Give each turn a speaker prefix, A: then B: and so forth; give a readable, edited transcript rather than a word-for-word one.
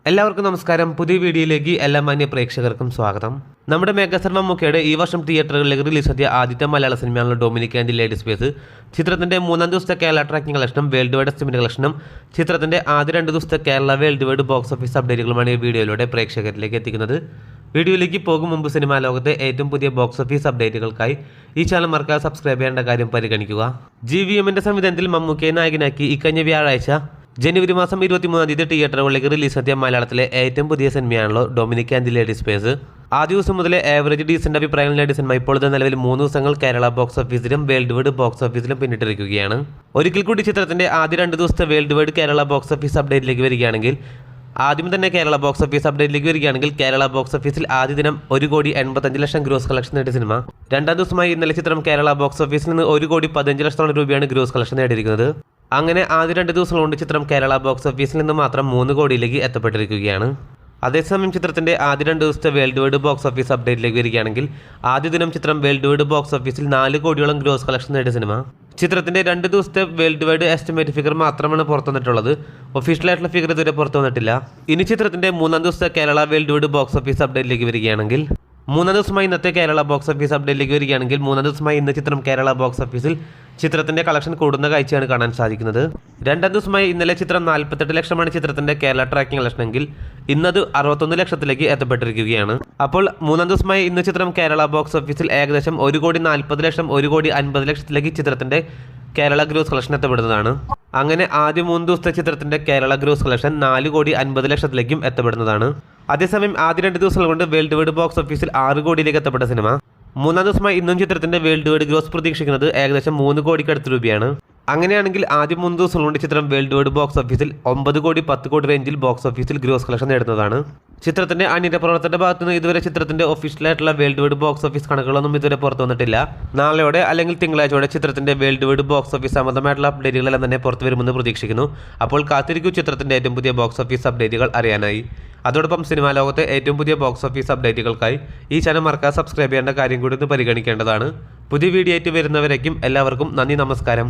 A: എല്ലാവർക്കും നമസ്കാരം. പുതിയ വീഡിയോയിലേക്ക് എല്ലാ മാന്യ പ്രേക്ഷകർക്കും സ്വാഗതം. നമ്മുടെ മെഗാസ്റ്റാർ മമ്മൂക്കയുടെ ഈ വർഷം തിയേറ്ററുകളിലേക്ക് റിലീസെത്തിയ ആദ്യത്തെ മലയാള സിനിമയാണ് ഡൊമിനിക് ആൻഡ് ദി ലേഡി സ്പേസ്. ചിത്രത്തിന്റെ 3-ാം ദിവസത്തെ കേരള ട്രാക്കിംഗ് കളക്ഷനും വേൾഡ് വൈഡ് എസ്റ്റിമേറ്റ് കളക്ഷനും ചിത്രത്തിന്റെ ആദ്യ 2 ദിവസത്തെ Kerala worldwide box office അപ്ഡേറ്റുകളുമാണ് ഈ വീഡിയോയിലൂടെ പ്രേക്ഷകരിലേക്ക് എത്തിക്കുന്നത്. വീഡിയോയിലേക്ക് പോകും മുമ്പ് സിനിമാ ലോകത്തെ ഏറ്റവും പുതിയ ബോക്സ് ഓഫീസ് അപ്ഡേറ്റുകൾക്കായി ഈ ചാനൽ മറക്കാതെ സബ്സ്ക്രൈബ് ചെയ്യേണ്ട കാര്യം പരിഗണിക്കുക. GVMന്റെ സംവിധാനത്തിൽ മമ്മൂക്കയെ നായകനാക്കി ഇക്കഴിഞ്ഞ വ്യാഴാഴ്ച ജനുവരി മാസം 23-ാം തീയതി തിയേറ്ററുകളിലേക്ക് റിലീസെത്തിയ മലയാളത്തിലെ ഏറ്റവും പുതിയ സിനിമയാണല്ലോ ഡൊമിനിക് ആൻഡ് ദി ലേഡി സ്പേസ്. ആദ്യ ദിവസം മുതലേ ആവറേജ് ഡീസന്റ് അഭിപ്രായങ്ങൾ നേടിയ സിനിമ ഇപ്പോഴത്തെ നിലവിൽ 3 ദിവസങ്ങൾ കേരള ബോക്സ് ഓഫീസിലും വേൾഡ് വൈഡ് ബോക്സ് ഓഫീസിലും പിന്നിട്ടിരിക്കുകയാണ്. ഒരിക്കൽ കൂടി ചിത്രത്തിന്റെ ആദ്യ 2 ദിവസത്തെ worldwide Kerala box office അപ്ഡേറ്റിലേക്ക് വരികയാണെങ്കിൽ ആദ്യം തന്നെ കേരള ബോക്സ് ഓഫീസ് അപ്ഡേറ്റിലേക്ക് വരികയാണെങ്കിൽ കേരള ബോക്സ് ഓഫീസിൽ ആദ്യ ദിനം 1,85,00,000 ഗ്രോസ് കളക്ഷൻ നേടിയ സിനിമ. 2-ാം ദിവസമായി ഇന്നലെ ചിത്രം കേരള ബോക്സ് ഓഫീസിൽ നിന്ന് 1,15,00,000 രൂപയാണ് ഗ്രോസ് കളക്ഷൻ നേടിയിരിക്കുന്നത്. അങ്ങനെ ആദ്യ 2 ദിവസം കൊണ്ട് ചിത്രം കേരള ബോക്സ് ഓഫീസിൽ നിന്ന് മാത്രം 3 കോടിയിലേക്ക് എത്തപ്പെട്ടിരിക്കുകയാണ്. അതേസമയം ചിത്രത്തിന്റെ ആദ്യ 2 ദിവസത്തെ വേൾഡ് വൈഡ് ബോക്സ് ഓഫീസ് അപ്ഡേറ്റിലേക്ക് വരികയാണെങ്കിൽ ആദ്യ ദിനം ചിത്രം വേൾഡ് വൈഡ് ബോക്സ് ഓഫീസിൽ 4 കോടിയോളം ഗ്രോസ് കളക്ഷൻ നേടിയ സിനിമ. ചിത്രത്തിന്റെ 2 ദിവസത്തെ വേൾഡ് വൈഡ് എസ്റ്റിമേറ്റ് ഫിഗർ മാത്രമാണ് പുറത്തു വന്നിട്ടുള്ളത്. ഒഫീഷ്യലായിട്ടുള്ള ഫിഗർ ഇതുവരെ പുറത്തു വന്നിട്ടില്ല. ഇനി ചിത്രത്തിന്റെ 3-ാം ദിവസത്തെ Kerala worldwide box office അപ്ഡേറ്റിലേക്ക് വരികയാണെങ്കിൽ 3-ാം ദിവസമായി ഇന്നത്തെ കേരള ബോക്സ് ഓഫീസ് അപ്ഡേറ്റിലേക്ക് വരികയാണെങ്കിൽ 3-ാം ദിവസമായി ഇന്ന് ചിത്രം കേരള ബോക്സ് ഓഫീസിൽ ചിത്രത്തിന്റെ കളക്ഷൻ കൂടുന്ന കാഴ്ചയാണ് കാണാൻ സാധിക്കുന്നത്. 2-ാം ദിവസമായി ഇന്നലെ ചിത്രം 48 ലക്ഷമാണ് ചിത്രത്തിന്റെ കേരള ട്രാക്കിംഗ് കളക്ഷൻ എങ്കിൽ ഇന്നത് 61 ലക്ഷത്തിലേക്ക് എത്തപ്പെട്ടിരിക്കുകയാണ്. അപ്പോൾ 3-ാം ദിവസമായി ഇന്ന് ചിത്രം കേരള ബോക്സ് ഓഫീസിൽ ഏകദേശം 1,40,00,000 1,50,00,000 ചിത്രത്തിന്റെ കേരള ഗ്രോസ് കളക്ഷൻ എത്തപ്പെടുന്നതാണ്. അങ്ങനെ ആദ്യ 3 ദിവസത്തെ ചിത്രത്തിന്റെ കേരള ഗ്രോസ് കളക്ഷൻ 4,50,00,000 എത്തപ്പെടുന്നതാണ്. അതേസമയം ആദ്യ 2 ദിവസങ്ങൾ കൊണ്ട് വേൾഡ് വൈഡ് ബോക്സ് ഓഫീസിൽ 6 കോടിയിലേക്ക് എത്തപ്പെട്ട സിനിമ 3-ാം ദിവസമായി ഇന്നും ചിത്രത്തിന്റെ വേൾഡ് വൈഡ് ഗ്രോസ് പ്രതീക്ഷിക്കുന്നത് ഏകദേശം 3 കോടിക്ക് അടുത്ത രൂപയാണ്. അങ്ങനെയാണെങ്കിൽ ആദ്യ 3 ദിവസം കൊണ്ട് ചിത്രം വേൾഡ് വൈഡ് ബോക്സ് ഓഫീസിൽ 9 കോടി 10 കോടി റേഞ്ചിൽ ബോക്സ് ഓഫീസിൽ ഗ്രോസ് കളക്ഷൻ നേടുന്നതാണ്. ചിത്രത്തിന്റെ അണിയറ പ്രവർത്തനത്തിന്റെ ഭാഗത്തുനിന്ന് ഇതുവരെ ചിത്രത്തിന്റെ ഒഫീഷ്യലായിട്ടുള്ള വേൾഡ് വൈഡ് ബോക്സ് ഓഫീസ് കണക്കുകളൊന്നും ഇതുവരെ പുറത്തു വന്നിട്ടില്ല. നാളെയോടെ അല്ലെങ്കിൽ തിങ്കളാഴ്ചയോടെ ചിത്രത്തിന്റെ വേൾഡ് വൈഡ് ബോക്സ് ഓഫീസ് സംബന്ധമായിട്ടുള്ള അപ്ഡേറ്റുകളെല്ലാം തന്നെ പുറത്തു വരുമെന്ന് പ്രതീക്ഷിക്കുന്നു. അപ്പോൾ കാത്തിരിക്കൂ ചിത്രത്തിന്റെ ഏറ്റവും പുതിയ ബോക്സ് ഓഫീസ് അപ്ഡേറ്റുകൾ അറിയാനായി. അതോടൊപ്പം സിനിമാ ലോകത്തെ ഏറ്റവും പുതിയ ബോക്സ് ഓഫീസ് അപ്ഡേറ്റുകൾക്കായി ഈ ചാനൽ മറക്കാതെ സബ്സ്ക്രൈബ് ചെയ്യേണ്ട കാര്യം കൂടി ഒന്ന് പരിഗണിക്കേണ്ടതാണ്. പുതിയ വീഡിയോ ആയിട്ട് വരുന്നവരേക്കും എല്ലാവർക്കും നന്ദി, നമസ്കാരം.